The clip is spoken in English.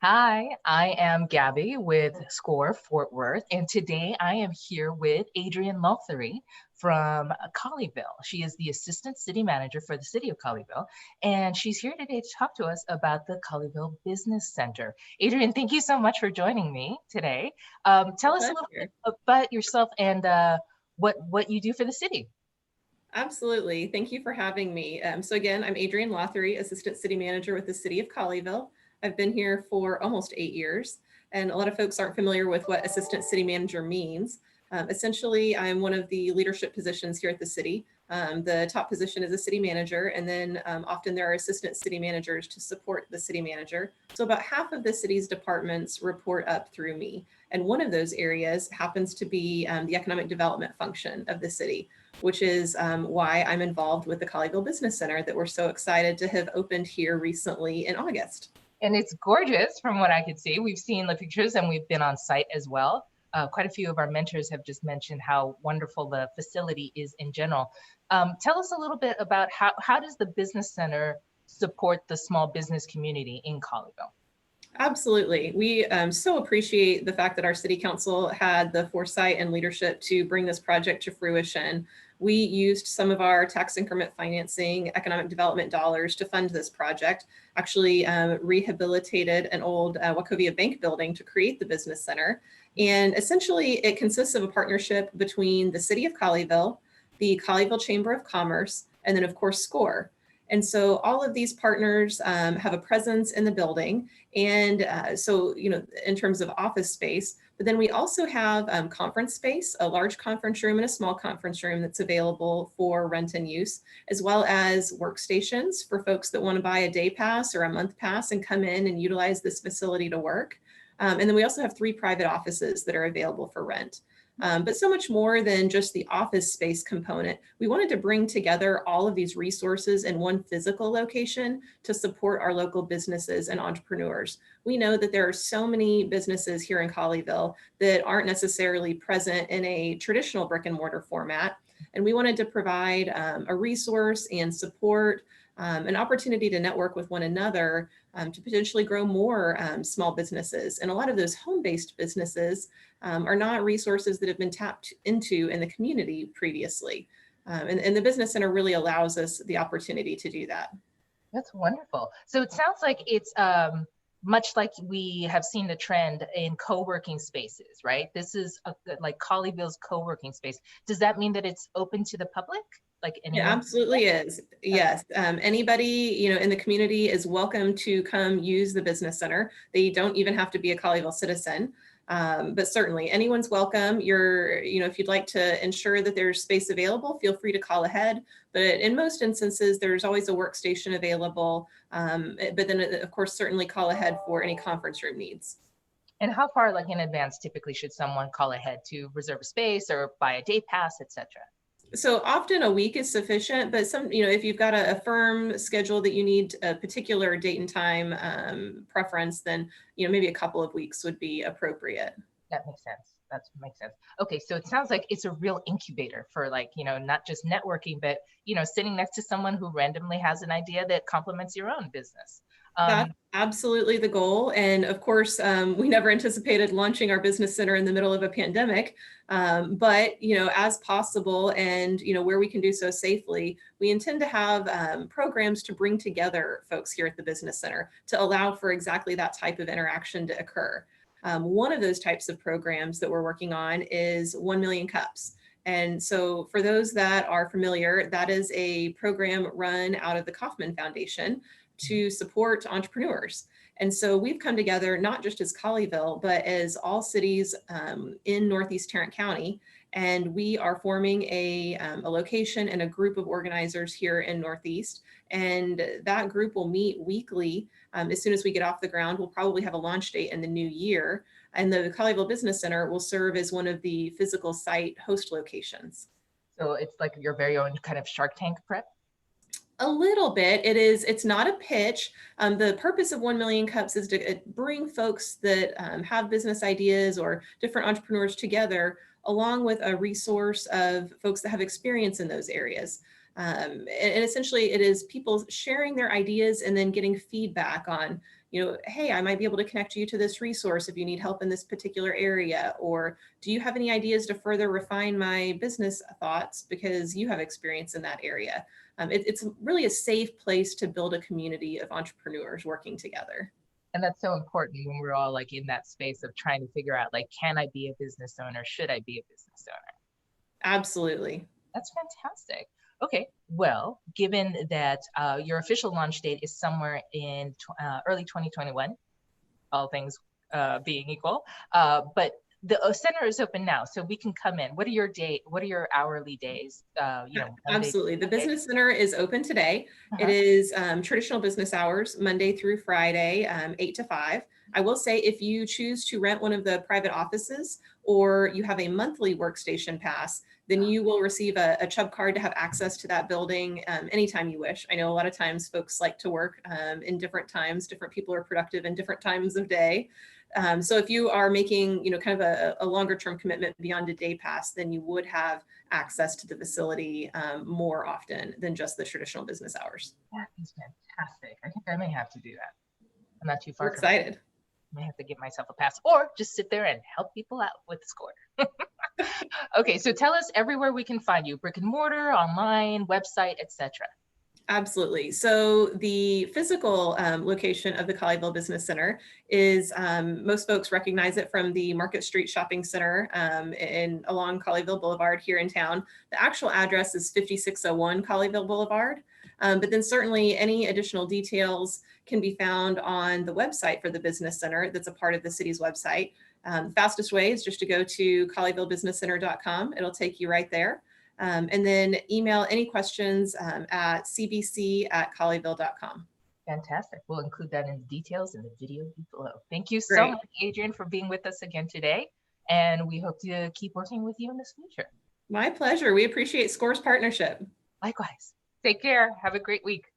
Hi, I am Gabby with SCORE Fort Worth, and today I am here with Adrienne Lothery from Colleyville. She is the Assistant City Manager for the City of Colleyville, and she's here today to talk to us about the Colleyville Business Center. Adrienne, thank you so much for joining me today. A Tell us a little bit pleasure. about yourself and what you do for the city. Absolutely. Thank you for having me. So again, I'm Adrienne Lothery, Assistant City Manager with the City of Colleyville. I've been here for almost 8 years, and a lot of folks aren't familiar with what Assistant City Manager means. Essentially, I'm one of the leadership positions here at the city. The top position is a city manager, and then often there are assistant city managers to support the city manager. So about half of the city's departments report up through me. And one of those areas happens to be the economic development function of the city, which is why I'm involved with the Colleyville Business Center that we're so excited to have opened here recently in August. And it's gorgeous from what I could see. We've seen the pictures and we've been on site as well. Quite a few of our mentors have just mentioned how wonderful the facility is in general. Tell us a little bit about how does the Business Center support the small business community in Colleyville? Absolutely. We so appreciate the fact that our city council had the foresight and leadership to bring this project to fruition. We used some of our tax increment financing, economic development dollars to fund this project, actually rehabilitated an old Wachovia Bank building to create the business center. And essentially it consists of a partnership between the city of Colleyville, the Colleyville Chamber of Commerce, and then of course SCORE. And so all of these partners have a presence in the building. And so, in terms of office space, but then we also have conference space, a large conference room and a small conference room that's available for rent and use, as well as workstations for folks that want to buy a day pass or a month pass and come in and utilize this facility to work. And then we also have 3 private offices that are available for rent. But so much more than just the office space component. We wanted to bring together all of these resources in one physical location to support our local businesses and entrepreneurs. We know that there are so many businesses here in Colleyville that aren't necessarily present in a traditional brick and mortar format. And we wanted to provide a resource and support, an opportunity to network with one another to potentially grow more small businesses. And a lot of those home-based businesses are not resources that have been tapped into in the community previously. And the Business Center really allows us the opportunity to do that. That's wonderful. So it sounds like it's much like we have seen the trend in co-working spaces, right? This is like Colleyville's co-working space. Does that mean that it's open to the public? Like It anyone? absolutely is. Yes. Anybody, in the community is welcome to come use the Business Center. They don't even have to be a Colleyville citizen. But certainly anyone's welcome. If you'd like to ensure that there's space available, feel free to call ahead. But in most instances, there's always a workstation available. But then of course, certainly call ahead for any conference room needs. And how far like in advance typically should someone call ahead to reserve a space or buy a day pass, etc.? So often a week is sufficient, but if you've got a firm schedule that you need a particular date and time preference, then, maybe a couple of weeks would be appropriate. That makes sense. That makes sense. Okay, so it sounds like it's a real incubator for not just networking, but, sitting next to someone who randomly has an idea that complements your own business. That's absolutely the goal. And of course, we never anticipated launching our business center in the middle of a pandemic. But, as possible and, where we can do so safely, we intend to have programs to bring together folks here at the business center to allow for exactly that type of interaction to occur. One of those types of programs that we're working on is 1 Million Cups. And so for those that are familiar, that is a program run out of the Kauffman Foundation to support entrepreneurs. And so we've come together, not just as Colleyville, but as all cities in Northeast Tarrant County. And we are forming a location and a group of organizers here in Northeast. And that group will meet weekly. As soon as we get off the ground, we'll probably have a launch date in the new year. And the Colleyville Business Center will serve as one of the physical site host locations. So it's like your very own kind of Shark Tank prep? A little bit. It's not a pitch. The purpose of 1 Million Cups is to bring folks that have business ideas or different entrepreneurs together, along with a resource of folks that have experience in those areas. And essentially it is people sharing their ideas and then getting feedback on, hey, I might be able to connect you to this resource if you need help in this particular area, or do you have any ideas to further refine my business thoughts because you have experience in that area? It's really a safe place to build a community of entrepreneurs working together. And that's so important when we're all like in that space of trying to figure out, like, can I be a business owner? Should I be a business owner? Absolutely. That's fantastic. Okay, well, given that your official launch date is somewhere in early 2021, all things being equal, but the center is open now, so we can come in. What are your hourly days? Absolutely. The business center is open today. It is traditional business hours, Monday through Friday, 8 to 5. I will say if you choose to rent one of the private offices or you have a monthly workstation pass, then you will receive a Chubb card to have access to that building anytime you wish. I know a lot of times folks like to work in different times. Different people are productive in different times of day. So if you are making, kind of a longer term commitment beyond a day pass, then you would have access to the facility more often than just the traditional business hours. That is fantastic. I think I may have to do that. I'm not too far. We're excited. I may have to give myself a pass or just sit there and help people out with the score. Okay, so tell us everywhere we can find you: brick and mortar, online, website, etc. Absolutely. So the physical location of the Colleyville Business Center is, most folks recognize it from the Market Street Shopping Center along Colleyville Boulevard here in town. The actual address is 5601 Colleyville Boulevard. But then certainly any additional details can be found on the website for the Business Center that's a part of the city's website. The fastest way is just to go to colleyvillebusinesscenter.com. It'll take you right there. And then email any questions at cbc@colleyville.com. Fantastic. We'll include that in the details in the video below. Thank you so much, Adrienne, for being with us again today. And we hope to keep working with you in the future. My pleasure. We appreciate SCORE's partnership. Likewise. Take care. Have a great week.